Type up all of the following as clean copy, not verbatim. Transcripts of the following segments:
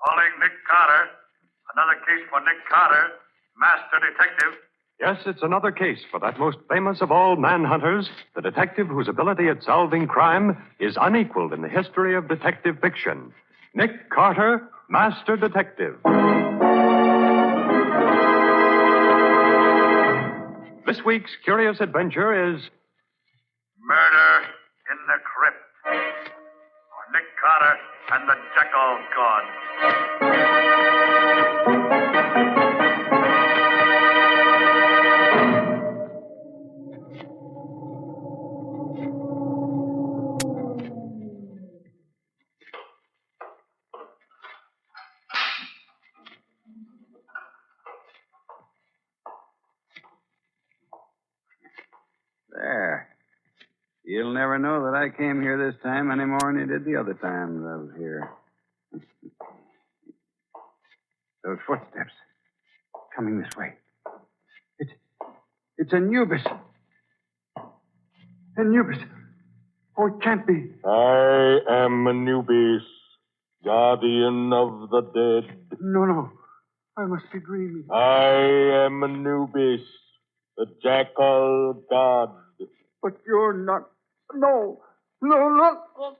Calling Nick Carter. Another case for Nick Carter, master detective. Yes, it's another case for that most famous of all manhunters, the detective whose ability at solving crime is unequaled in the history of detective fiction. Nick Carter, master detective. This week's curious adventure is Murder in the Crypt. For Nick Carter and the Jackal God. There. You'll never know that I came here this time any more than you did the other times I was here. Those footsteps. Coming this way. It's Anubis. Anubis. Oh, it can't be. I am Anubis, guardian of the dead. No. I must be dreaming. I am Anubis, the Jackal God. But you're not. No. Oh.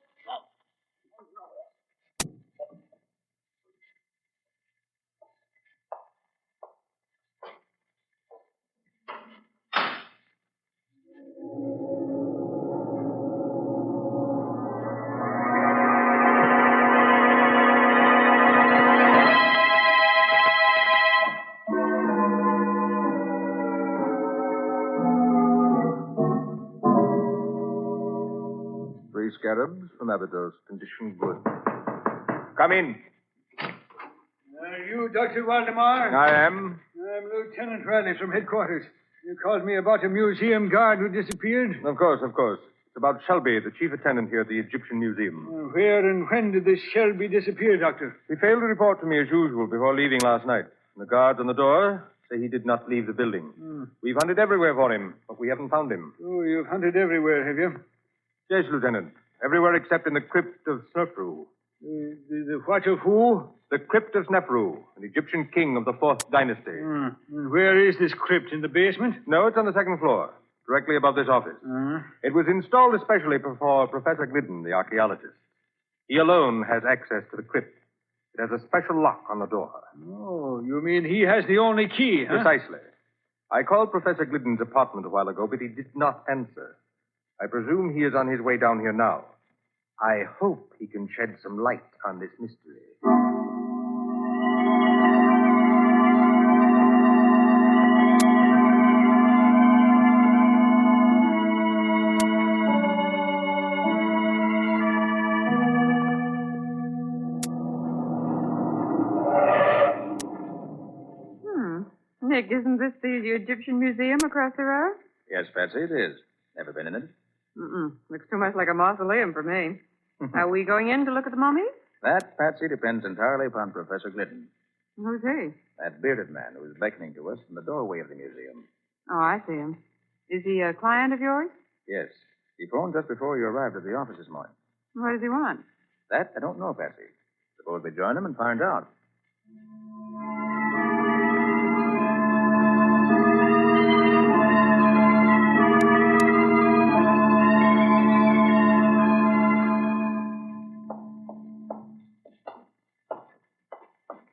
Three scarabs from Abydos, condition good. Come in. Are you Dr. Waldemar? I am. I'm Lieutenant Riley from headquarters. You called me about a museum guard who disappeared? Of course. It's about Shelby, the chief attendant here at the Egyptian Museum. Where and when did this Shelby disappear, Doctor? He failed to report to me as usual before leaving last night. The guards on the door say he did not leave the building. We've hunted everywhere for him, but we haven't found him. Oh, you've hunted everywhere, have you? Yes, Lieutenant. Everywhere except in the crypt of Snefru. The what of who? The crypt of Snefru, an Egyptian king of the 4th dynasty. And where is this crypt? In the basement? No, it's on the 2nd floor, directly above this office. It was installed especially for Professor Glidden, the archaeologist. He alone has access to the crypt. It has a special lock on the door. Oh, you mean he has the only key, huh? Precisely. I called Professor Glidden's apartment a while ago, but he did not answer. I presume he is on his way down here now. I hope he can shed some light on this mystery. Nick, isn't this the Egyptian Museum across the road? Yes, Patsy, it is. Never been in it? Looks too much like a mausoleum for me. Are we going in to look at the mummies? That, Patsy, depends entirely upon Professor Glidden. Who's he? That bearded man who is beckoning to us from the doorway of the museum. Oh, I see him. Is he a client of yours? Yes. He phoned just before you arrived at the office this morning. What does he want? That I don't know, Patsy. Suppose we join him and find out.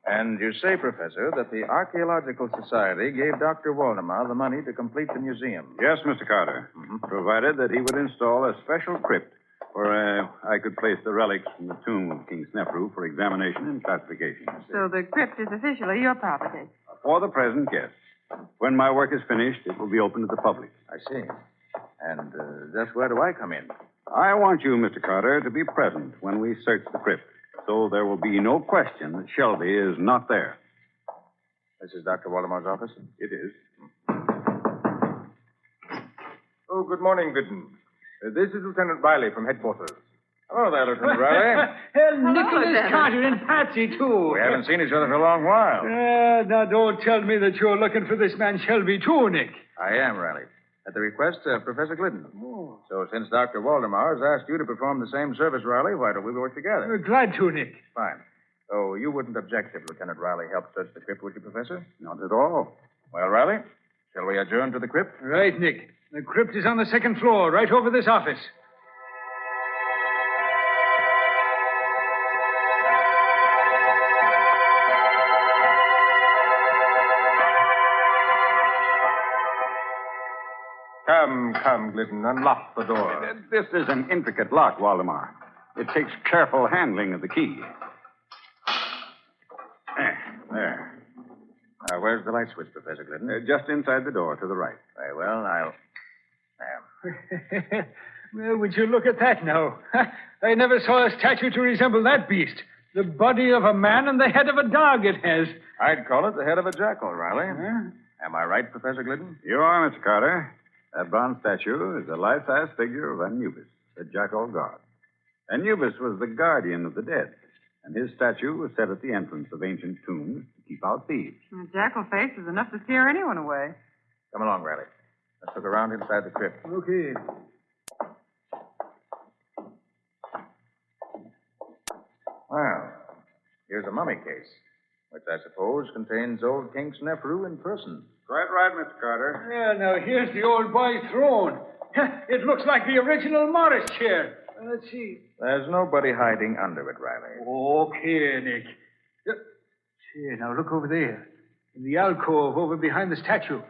And you say, Professor, that the Archaeological Society gave Dr. Waldemar the money to complete the museum. Yes, Mr. Carter. Provided that he would install a special crypt where I could place the relics from the tomb of King Snefru for examination and classification. So the crypt is officially your property. For the present, yes. When my work is finished, it will be open to the public. I see. And just where do I come in? I want you, Mr. Carter, to be present when we search the crypt, so there will be no question that Shelby is not there. This is Dr. Waldemar's office? It is. Oh, good morning, Glidden. This is Lieutenant Riley from headquarters. Hello there, Lieutenant Riley. Nicholas Lieutenant. Carter and Patsy, too. We haven't seen each other for a long while. Now, don't tell me that you're looking for this man Shelby, too, Nick. I am, Riley. At the request of Professor Glidden. So since Dr. Waldemar has asked you to perform the same service, Riley, why don't we work together? Glad to, Nick. Fine. Oh, you wouldn't object if Lieutenant Riley helped search the crypt, would you, Professor? Not at all. Well, Riley, shall we adjourn to the crypt? Right, Nick. The crypt is on the second floor, right over this office. Come, Glidden, unlock the door. This is an intricate lock, Waldemar. It takes careful handling of the key. There. Where's the light switch, Professor Glidden? Just inside the door to the right. Very well, I'll... There. Well, would you look at that now? I never saw a statue to resemble that beast. The body of a man and the head of a dog it has. I'd call it the head of a jackal, Riley. Huh? Am I right, Professor Glidden? You are, Mr. Carter. That bronze statue is a life-size figure of Anubis, the jackal god. Anubis was the guardian of the dead, and his statue was set at the entrance of ancient tombs to keep out thieves. A jackal face is enough to scare anyone away. Come along, Riley. Let's look around inside the crypt. Okay. Well, here's a mummy case, which I suppose contains old King Snefru in person. Quite right, Mr. Carter. Yeah, now here's the old boy's throne. It looks like the original Morris chair. Let's see. There's nobody hiding under it, Riley. Okay, Nick. Here, now look over there. In the alcove over behind the statue.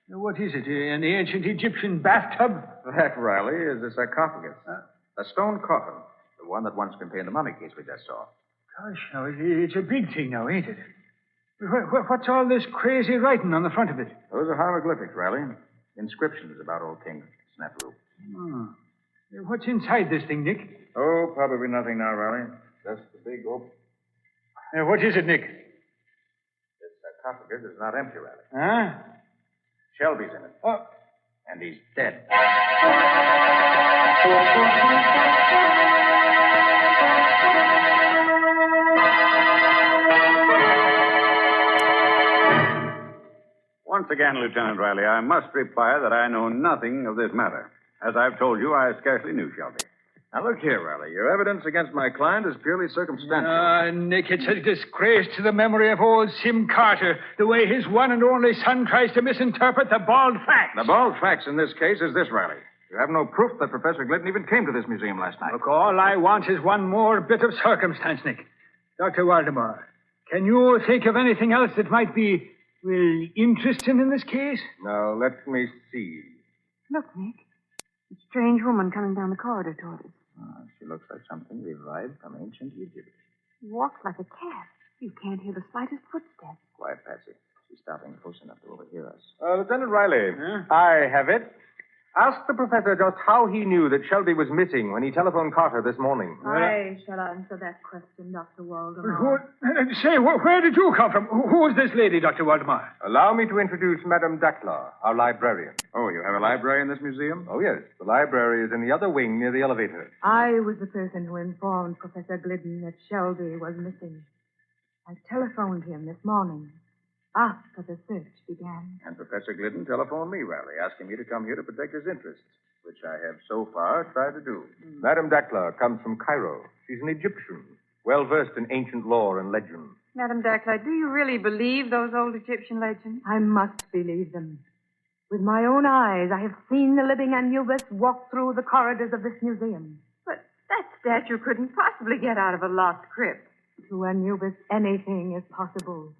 Now, what is it? An ancient Egyptian bathtub? That, Riley, is a sarcophagus. A stone coffin. The one that once contained the mummy case we just saw. Gosh, now, it's a big thing now, ain't it? What's all this crazy writing on the front of it? Those are hieroglyphics, Riley. Inscriptions about old King Snefru. Oh. What's inside this thing, Nick? Oh, probably nothing now, Riley. Just the big open. What is it, Nick? This sarcophagus is not empty, Riley. Huh? Shelby's in it. Oh. And he's dead. Once again, Lieutenant Riley, I must reply that I know nothing of this matter. As I've told you, I scarcely knew Shelby. Now, look here, Riley. Your evidence against my client is purely circumstantial. Nick, it's a disgrace to the memory of old Sim Carter, the way his one and only son tries to misinterpret the bald facts. The bald facts in this case is this, Riley. You have no proof that Professor Glidden even came to this museum last night. Look, all I want is one more bit of circumstance, Nick. Dr. Waldemar, can you think of anything else that might be, well, interesting in this case? Now, let me see. Look, Nick. A strange woman coming down the corridor toward us. Oh, she looks like something revived from ancient Egypt. She walks like a cat. You can't hear the slightest footstep. Quiet, Patsy. She's stopping close enough to overhear us. Lieutenant Riley, I have it. Ask the professor just how he knew that Shelby was missing when he telephoned Carter this morning. I shall answer that question, Dr. Waldemar. Say, where did you come from? Who is this lady, Dr. Waldemar? Allow me to introduce Madame Dackler, our librarian. Oh, you have a library in this museum? Oh, yes. The library is in the other wing near the elevator. I was the person who informed Professor Glidden that Shelby was missing. I telephoned him this morning after the search began. And Professor Glidden telephoned me, Riley, asking me to come here to protect his interests, which I have so far tried to do. Madame Dackler comes from Cairo. She's an Egyptian, well-versed in ancient lore and legend. Madame Dackler, do you really believe those old Egyptian legends? I must believe them. With my own eyes, I have seen the living Anubis walk through the corridors of this museum. But that statue couldn't possibly get out of a locked crypt. To Anubis, anything is possible.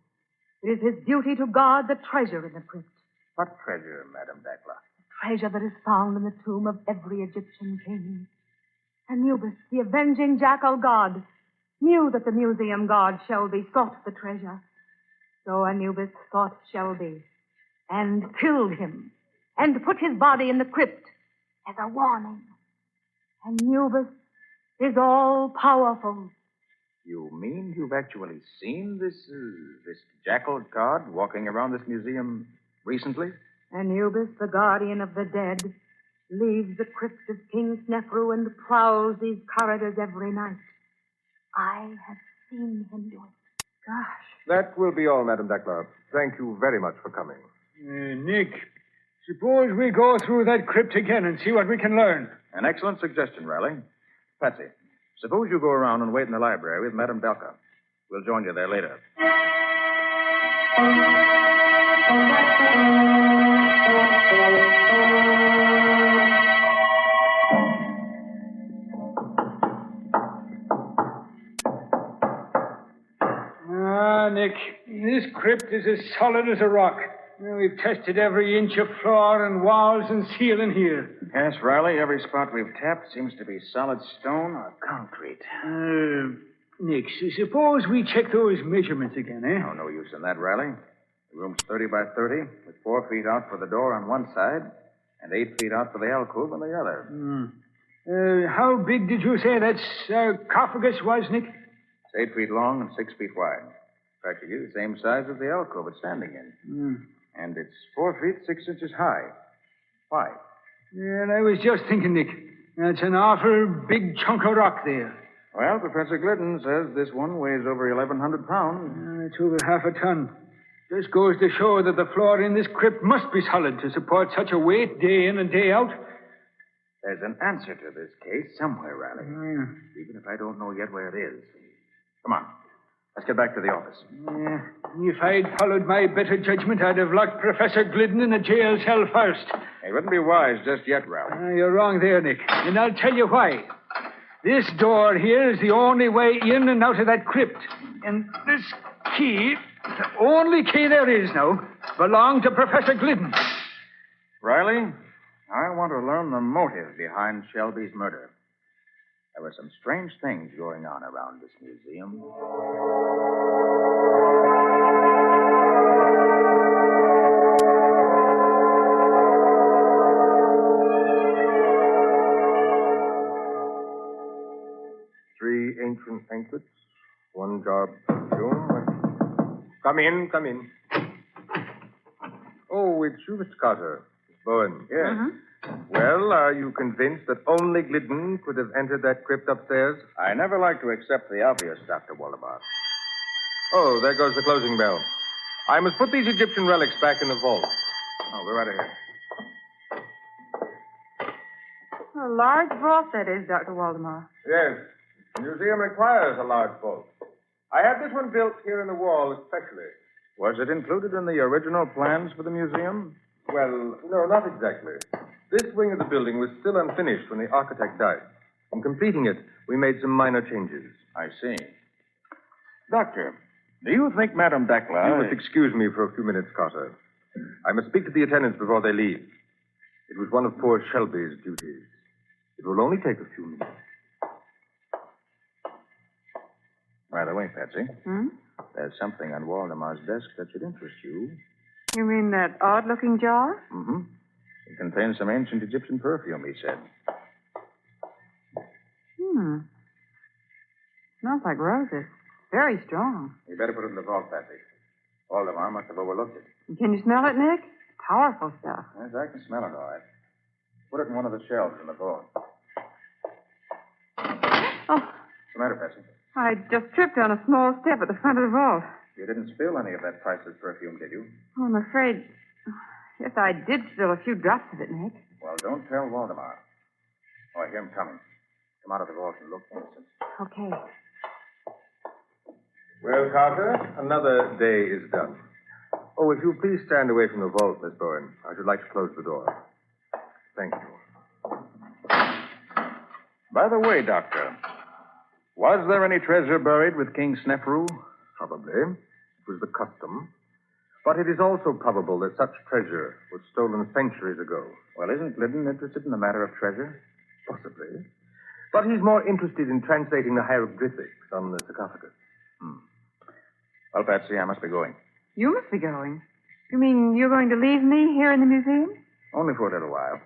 It is his duty to guard the treasure in the crypt. What treasure, Madame Dackler? The treasure that is found in the tomb of every Egyptian king. Anubis, the avenging jackal god, knew that the museum god Shelby sought the treasure. So Anubis sought Shelby and killed him and put his body in the crypt as a warning. Anubis is all-powerful. You mean you've actually seen this jackal god walking around this museum recently? Anubis, the guardian of the dead, leaves the crypt of King Snefru and prowls these corridors every night. I have seen him do it. Gosh. That will be all, Madame Dackler. Thank you very much for coming. Nick, suppose we go through that crypt again and see what we can learn. An excellent suggestion, Riley. Patsy, suppose you go around and wait in the library with Madame Dackler. We'll join you there later. Nick, this crypt is as solid as a rock. We've tested every inch of floor and walls and ceiling here. Yes, Riley, every spot we've tapped seems to be solid stone or concrete. Nick, suppose we check those measurements again, eh? Oh, no use in that, Riley. The room's 30 by 30, with 4 feet out for the door on one side and 8 feet out for the alcove on the other. How big did you say that sarcophagus was, Nick? It's 8 feet long and 6 feet wide. Practically the same size as the alcove it's standing in. And it's 4 feet 6 inches high. Why? Yeah, and I was just thinking, Nick, that's an awful big chunk of rock there. Well, Professor Glidden says this one weighs over 1,100 pounds. It's over half a ton. This goes to show that the floor in this crypt must be solid to support such a weight day in and day out. There's an answer to this case somewhere, Riley. Even if I don't know yet where it is. Come on. Let's get back to the office. Yeah. If I'd followed my better judgment, I'd have locked Professor Glidden in a jail cell first. It wouldn't be wise just yet, Ralph. You're wrong there, Nick. And I'll tell you why. This door here is the only way in and out of that crypt. And this key, the only key there is now, belonged to Professor Glidden. Riley, I want to learn the motive behind Shelby's murder. There were some strange things going on around this museum. Three ancient anklets, one jar of perfume. Come in. Oh, it's you, Mr. Carter. Miss Bowen. Yes. Well, are you convinced that only Glidden could have entered that crypt upstairs? I never like to accept the obvious, Dr. Waldemar. Oh, there goes the closing bell. I must put these Egyptian relics back in the vault. Oh, go right ahead. A large vault, that is, Dr. Waldemar. Yes. The museum requires a large vault. I had this one built here in the wall especially. Was it included in the original plans for the museum? Well, no, not exactly. This wing of the building was still unfinished when the architect died. In completing it, we made some minor changes. I see. Doctor, do you think Madame Dakla... You must excuse me for a few minutes, Carter. I must speak to the attendants before they leave. It was one of poor Shelby's duties. It will only take a few minutes. By the way, Patsy, there's something on Waldemar's desk that should interest you. You mean that odd-looking jar? Mm-hmm. It contains some ancient Egyptian perfume, he said. Smells like roses. Very strong. You better put it in the vault, Patsy. Waldemar must have overlooked it. Can you smell it, Nick? Powerful stuff. Yes, I can smell it all right. Put it in one of the shelves in the vault. Oh, What's the matter, Patsy? I just tripped on a small step at the front of the vault. You didn't spill any of that priceless perfume, did you? Oh, I'm afraid... Yes, I did spill a few drops of it, Nick. Well, don't tell Waldemar. Oh, I hear him coming. Come out of the vault and look innocent. Okay. Well, Carter, another day is done. Oh, if you'll please stand away from the vault, Miss Bowen. I should like to close the door. Thank you. By the way, Doctor, was there any treasure buried with King Snefru? Probably. It was the custom. But it is also probable that such treasure was stolen centuries ago. Well, isn't Glidden interested in the matter of treasure? Possibly. But he's more interested in translating the hieroglyphics on the sarcophagus. Well, Patsy, I must be going. You must be going. You mean you're going to leave me here in the museum? Only for a little while.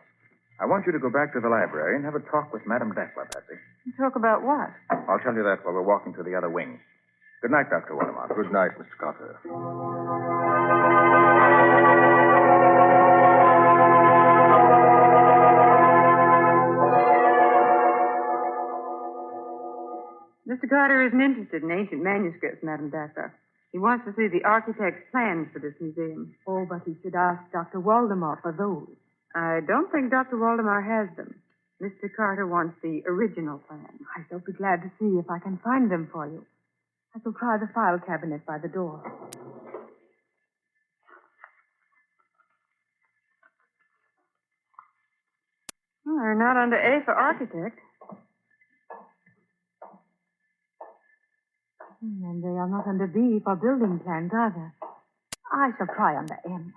I want you to go back to the library and have a talk with Madame Dakla, Patsy. Talk about what? I'll tell you that while we're walking to the other wing. Good night, Dr. Waldemar. Good night, Mr. Carter. Mr. Carter isn't interested in ancient manuscripts, Madame Dakla. He wants to see the architect's plans for this museum. Oh, but he should ask Dr. Waldemar for those. I don't think Dr. Waldemar has them. Mr. Carter wants the original plan. I shall be glad to see if I can find them for you. I shall try the file cabinet by the door. Well, they're not under A for architect. And they are not under B for building plans either. I shall try under M.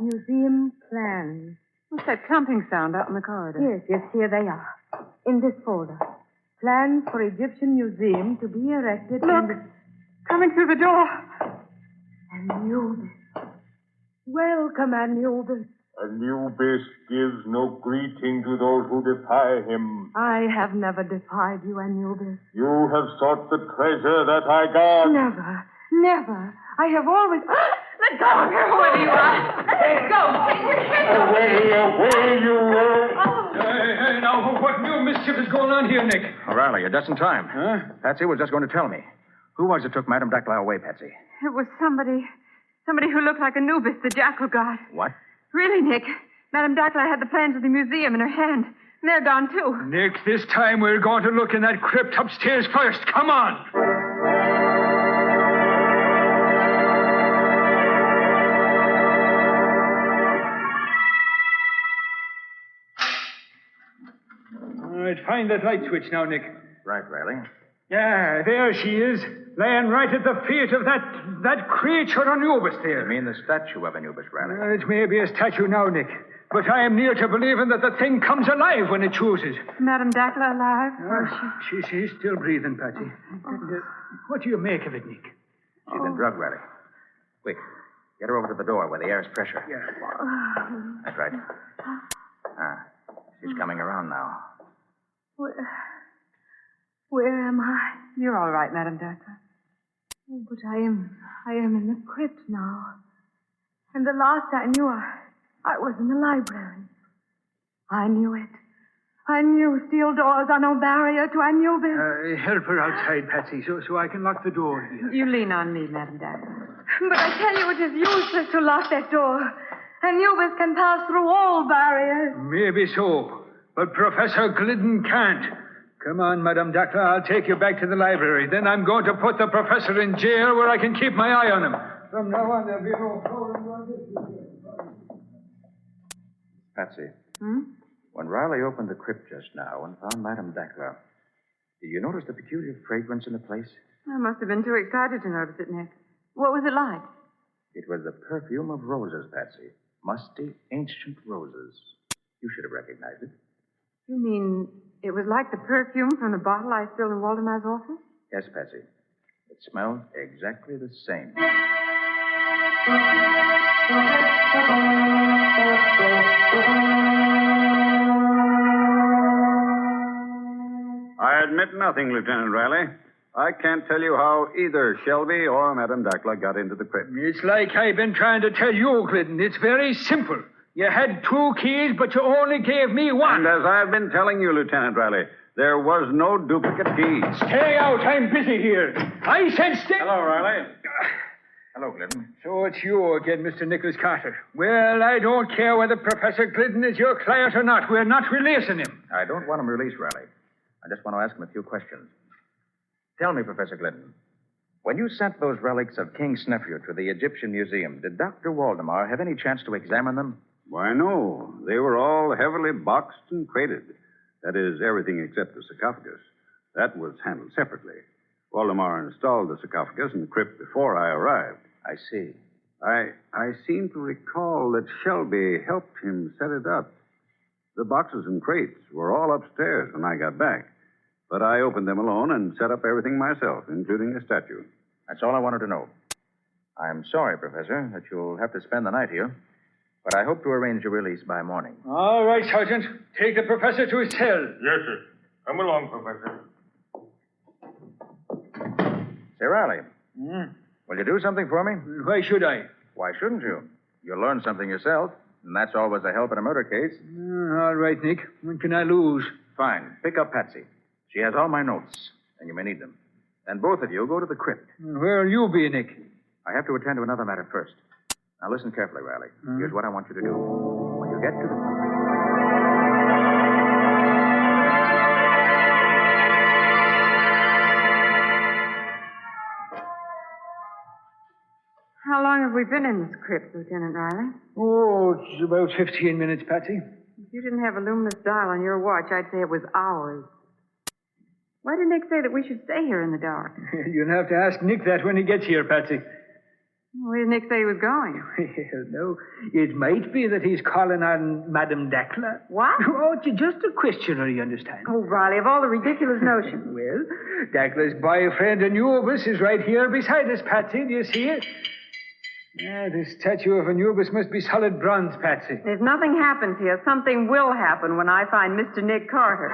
Museum plans. What's that clumping sound out in the corridor? Yes, here they are. In this folder. Plans for Egyptian Museum to be erected Look! Coming through the door. Anubis. Welcome, Anubis. Anubis gives no greeting to those who defy him. I have never defied you, Anubis. You have sought the treasure that I guard. Never. I have always... Let go of her, whoever you are. Let go. Take your hands off me. Away, you Hey, now, what new mischief is going on here, Nick? Riley, you're just in time. Huh? Patsy was just going to tell me. Who was it took Madame Dakla away, Patsy? It was somebody who looked like Anubis, the jackal god. What? Really, Nick. Madame Dakla had the plans of the museum in her hand. And they're gone, too. Nick, this time we're going to look in that crypt upstairs first. Come on. All right, find that light switch now, Nick. Right, Riley. Yeah, there she is, laying right at the feet of that creature Anubis there. You mean the statue of Anubis, Riley? It may be a statue now, Nick, but I am near to believing that the thing comes alive when it chooses. Madame Dakla alive? She's still breathing, Patsy. What do you make of it, Nick? She's been drugged, Riley. Quick, get her over to the door where the air's pressure. Yeah. That's right. She's coming around now. Where am I? You're all right, Madame Dakla. Oh, but I am in the crypt now. And the last I knew, I was in the library. I knew it. I knew steel doors are no barrier to Anubis. Help her outside, Patsy, so I can lock the door here. You lean on me, Madame Dakla. But I tell you, it is useless to lock that door. Anubis can pass through all barriers. Maybe so, but Professor Glidden can't. Come on, Madame Dakla, I'll take you back to the library. Then I'm going to put the professor in jail where I can keep my eye on him. From now on, there'll be no fooling around this. Patsy. When Riley opened the crypt just now and found Madame Dakla, did you notice the peculiar fragrance in the place? I must have been too excited to notice it, Nick. What was it like? It was the perfume of roses, Patsy. Musty, ancient roses. You should have recognized it. You mean it was like the perfume from the bottle I spilled in Waldemar's office? Yes, Patsy. It smelled exactly the same. I admit nothing, Lieutenant Riley. I can't tell you how either Shelby or Madame Dakla got into the crypt. It's like I've been trying to tell you, Glidden. It's very simple. You had 2 keys, but you only gave me 1. And as I've been telling you, Lieutenant Riley, there was no duplicate key. Stay out. I'm busy here. I said stay. Hello, Riley. Hello, Glidden. So it's you again, Mr. Nicholas Carter. Well, I don't care whether Professor Glidden is your client or not. We're not releasing him. I don't want him released, Riley. I just want to ask him a few questions. Tell me, Professor Glidden, when you sent those relics of King Snefru to the Egyptian Museum, did Dr. Waldemar have any chance to examine them? Why, no. They were all heavily boxed and crated. That is, everything except the sarcophagus. That was handled separately. Waldemar installed the sarcophagus in the crypt before I arrived. I see. I seem to recall that Shelby helped him set it up. The boxes and crates were all upstairs when I got back. But I opened them alone and set up everything myself, including the statue. That's all I wanted to know. I'm sorry, Professor, that you'll have to spend the night here. But I hope to arrange your release by morning. All right, Sergeant. Take the professor to his cell. Yes, sir. Come along, Professor. Say, Riley. Will you do something for me? Why should I? Why shouldn't you? You'll learn something yourself, and that's always a help in a murder case. All right, Nick. What can I lose? Fine. Pick up Patsy. She has all my notes, and you may need them. And both of you go to the crypt. Where'll you be, Nick? I have to attend to another matter first. Now listen carefully, Riley. Here's what I want you to do. When you get to the... long have we been in this crypt, Lieutenant Riley? Oh, it's about 15 minutes, Patsy. If you didn't have a luminous dial on your watch, I'd say it was hours. Why did Nick say that we should stay here in the dark? You'll have to ask Nick that when he gets here, Patsy. Where did Nick say he was going? Well, no, it might be that he's calling on Madame Dackler. What? Oh, it's just a questioner, you understand. Oh, Riley, of all the ridiculous notions. Well, Dackler's boyfriend Anubis is right here beside us, Patsy. Do you see it? Yeah, the statue of Anubis must be solid bronze, Patsy. If nothing happens here, something will happen when I find Mr. Nick Carter.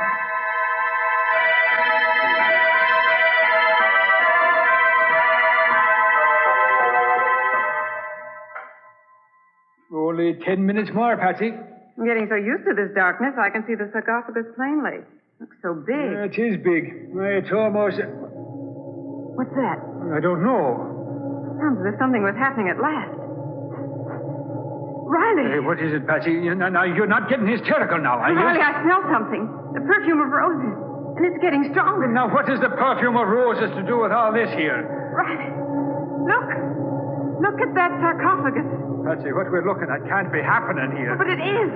Only 10 minutes more, Patsy. I'm getting so used to this darkness, I can see the sarcophagus plainly. Looks so big. It is big. It's almost... What's that? I don't know. Sounds as if something was happening at last. Riley! Hey, what is it, Patsy? Now, you're not getting hysterical now, are you? Riley, I smell something. The perfume of roses. And it's getting stronger. Now, what does the perfume of roses to do with all this here? Riley, look. Look at that sarcophagus. Patsy, what we're looking at can't be happening here. But it is.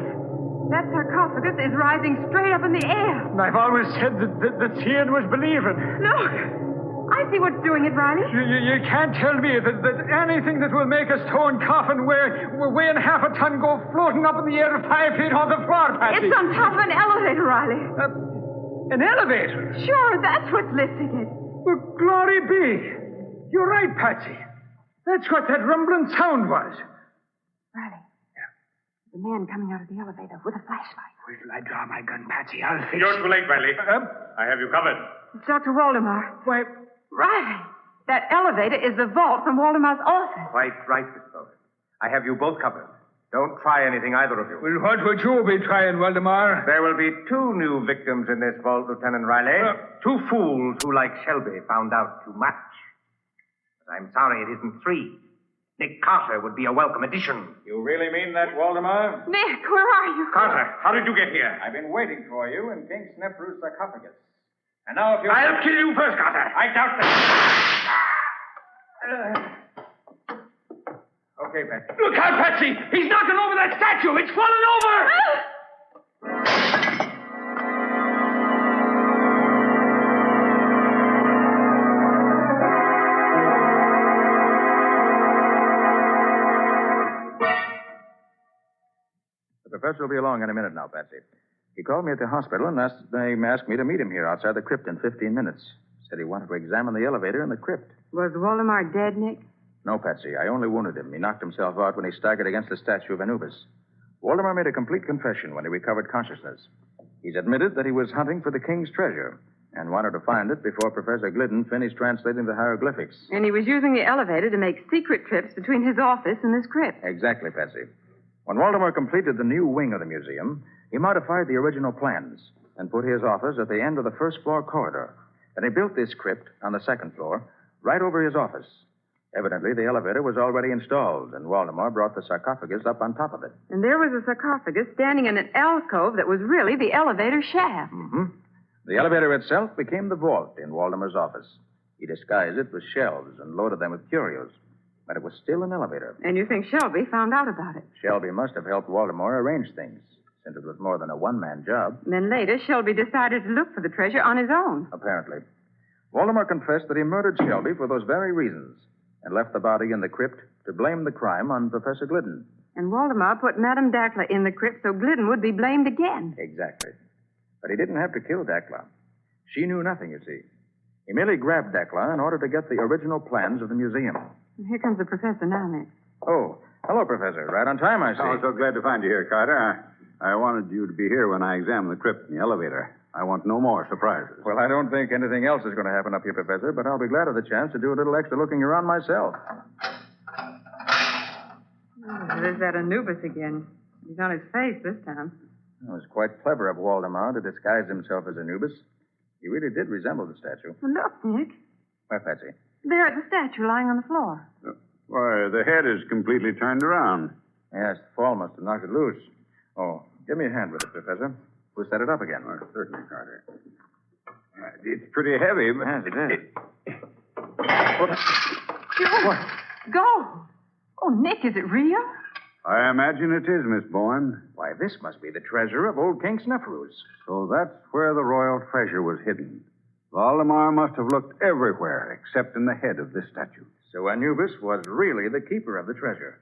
That sarcophagus is rising straight up in the air. I've always said that seeing was believing. Look. I see what's doing it, Riley. You can't tell me that anything that will make a stone coffin weighing half a ton go floating up in the air 5 feet on the floor, Patsy. It's on top of an elevator, Riley. An elevator? Sure, that's what's lifting it. Well, glory be. You're right, Patsy. That's what that rumbling sound was. Riley. Yeah. The man coming out of the elevator with a flashlight. Wait till I draw my gun, Patsy. I'll fix You're too late, Riley. I have you covered. It's Dr. Waldemar. Why... Riley, that elevator is the vault from Waldemar's office. Quite right, Miss Bowen. I have you both covered. Don't try anything, either of you. Well, what would you be trying, Waldemar? There will be 2 new victims in this vault, Lieutenant Riley. 2 fools who, like Shelby, found out too much. But I'm sorry it isn't 3. Nick Carter would be a welcome addition. You really mean that, Waldemar? Nick, where are you? Carter, how did you get here? I've been waiting for you in King Snefru's sarcophagus. And now if you... I'll kill you first, Carter. I doubt that. Okay, Patsy. Look out, Patsy! He's knocking over that statue! It's falling over! The professor will be along in a minute now, Patsy. He called me at the hospital and asked me to meet him here outside the crypt in 15 minutes. Said he wanted to examine the elevator in the crypt. Was Waldemar dead, Nick? No, Patsy. I only wounded him. He knocked himself out when he staggered against the statue of Anubis. Waldemar made a complete confession when he recovered consciousness. He's admitted that he was hunting for the king's treasure and wanted to find it before Professor Glidden finished translating the hieroglyphics. And he was using the elevator to make secret trips between his office and this crypt. Exactly, Patsy. When Waldemar completed the new wing of the museum, he modified the original plans and put his office at the end of the first-floor corridor. Then he built this crypt on the second floor, right over his office. Evidently, the elevator was already installed, and Waldemar brought the sarcophagus up on top of it. And there was a sarcophagus standing in an alcove that was really the elevator shaft. Mm-hmm. The elevator itself became the vault in Waldemar's office. He disguised it with shelves and loaded them with curios. But it was still an elevator. And you think Shelby found out about it? Shelby must have helped Waldemar arrange things, since it was more than a one-man job. Then later, Shelby decided to look for the treasure on his own. Apparently. Waldemar confessed that he murdered Shelby for those very reasons and left the body in the crypt to blame the crime on Professor Glidden. And Waldemar put Madame Dackler in the crypt so Glidden would be blamed again. Exactly. But he didn't have to kill Dackler. She knew nothing, you see. He merely grabbed Dackler in order to get the original plans of the museum. And here comes the professor now, Nick. Oh, hello, Professor. Right on time, I see. Oh, so glad to find you here, Carter. I wanted you to be here when I examined the crypt in the elevator. I want no more surprises. Well, I don't think anything else is going to happen up here, Professor, but I'll be glad of the chance to do a little extra looking around myself. Oh, there's that Anubis again. He's on his face this time. It was quite clever of Waldemar to disguise himself as Anubis. He really did resemble the statue. Well, look, Nick. Where, Patsy? There at the statue lying on the floor. Why, the head is completely turned around. Yes, the fall must have knocked it loose. Oh, give me a hand with it, Professor. We'll set it up again. Oh, certainly, Carter. It's pretty heavy, but... Yes, it is. Go. Oh, Nick, is it real? I imagine it is, Miss Bourne. Why, this must be the treasure of old King Sneferu's. So that's where the royal treasure was hidden. Valdemar must have looked everywhere except in the head of this statue. So Anubis was really the keeper of the treasure.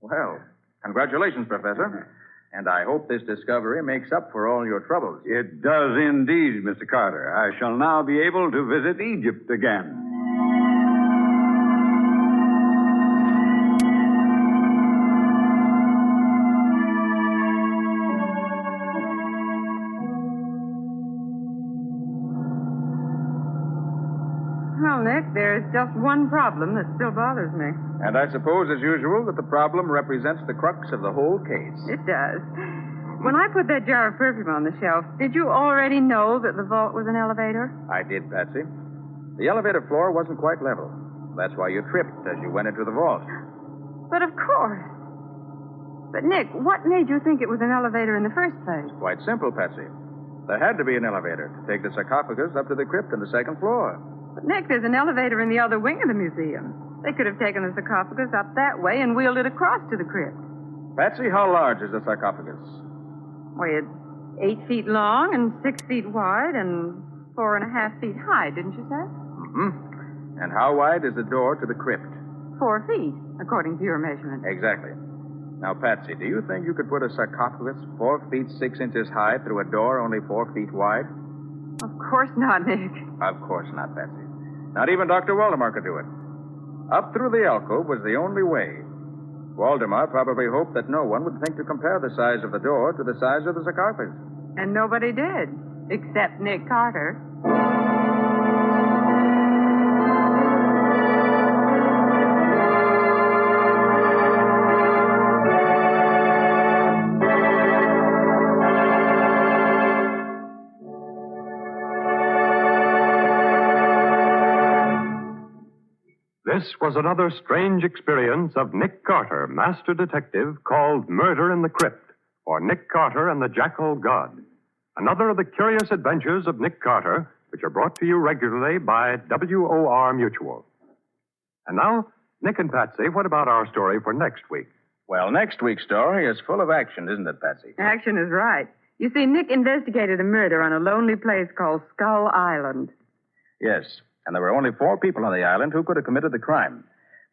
Well, congratulations, Professor. And I hope this discovery makes up for all your troubles. It does indeed, Mr. Carter. I shall now be able to visit Egypt again. Well, Nick, there's just one problem that still bothers me. And I suppose, as usual, that the problem represents the crux of the whole case. It does. When I put that jar of perfume on the shelf, did you already know that the vault was an elevator? I did, Patsy. The elevator floor wasn't quite level. That's why you tripped as you went into the vault. But of course. But, Nick, what made you think it was an elevator in the first place? Quite simple, Patsy. There had to be an elevator to take the sarcophagus up to the crypt on the second floor. But, Nick, there's an elevator in the other wing of the museum. They could have taken the sarcophagus up that way and wheeled it across to the crypt. Patsy, how large is the sarcophagus? Why, it's 8 feet long and 6 feet wide and 4.5 feet high, didn't you say? Mm-hmm. And how wide is the door to the crypt? 4 feet, according to your measurement. Exactly. Now, Patsy, do you think you could put a sarcophagus 4 feet 6 inches high through a door only 4 feet wide? Of course not, Nick. Of course not, Patsy. Not even Dr. Waldemar could do it. Up through the alcove was the only way. Waldemar probably hoped that no one would think to compare the size of the door to the size of the sarcophagus. And nobody did, except Nick Carter. This was another strange experience of Nick Carter, master detective, called Murder in the Crypt, or Nick Carter and the Jackal God. Another of the curious adventures of Nick Carter, which are brought to you regularly by WOR Mutual. And now, Nick and Patsy, what about our story for next week? Well, next week's story is full of action, isn't it, Patsy? Action is right. You see, Nick investigated a murder on a lonely place called Skull Island. Yes, and there were only 4 people on the island who could have committed the crime.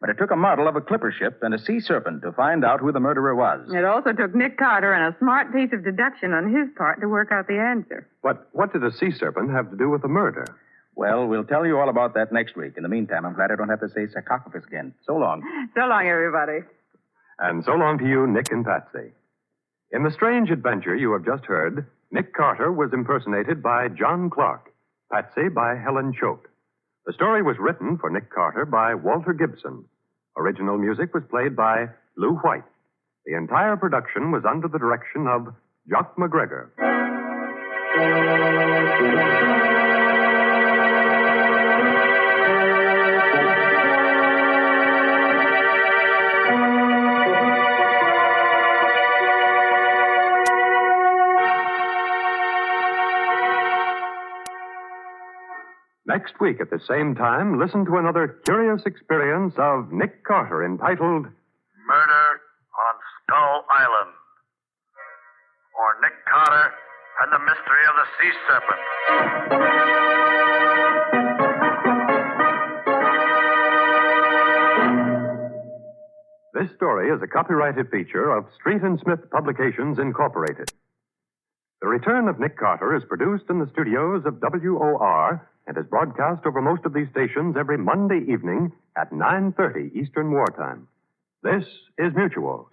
But it took a model of a clipper ship and a sea serpent to find out who the murderer was. It also took Nick Carter and a smart piece of deduction on his part to work out the answer. But what did a sea serpent have to do with the murder? Well, we'll tell you all about that next week. In the meantime, I'm glad I don't have to say sarcophagus again. So long. So long, everybody. And so long to you, Nick and Patsy. In the strange adventure you have just heard, Nick Carter was impersonated by John Clark, Patsy by Helen Choate. The story was written for Nick Carter by Walter Gibson. Original music was played by Lou White. The entire production was under the direction of Jock McGregor. Next week at the same time, listen to another curious experience of Nick Carter entitled Murder on Skull Island. Or Nick Carter and the Mystery of the Sea Serpent. This story is a copyrighted feature of Street and Smith Publications, Incorporated. The Return of Nick Carter is produced in the studios of WOR and is broadcast over most of these stations every Monday evening at 9:30 Eastern Wartime. This is Mutual.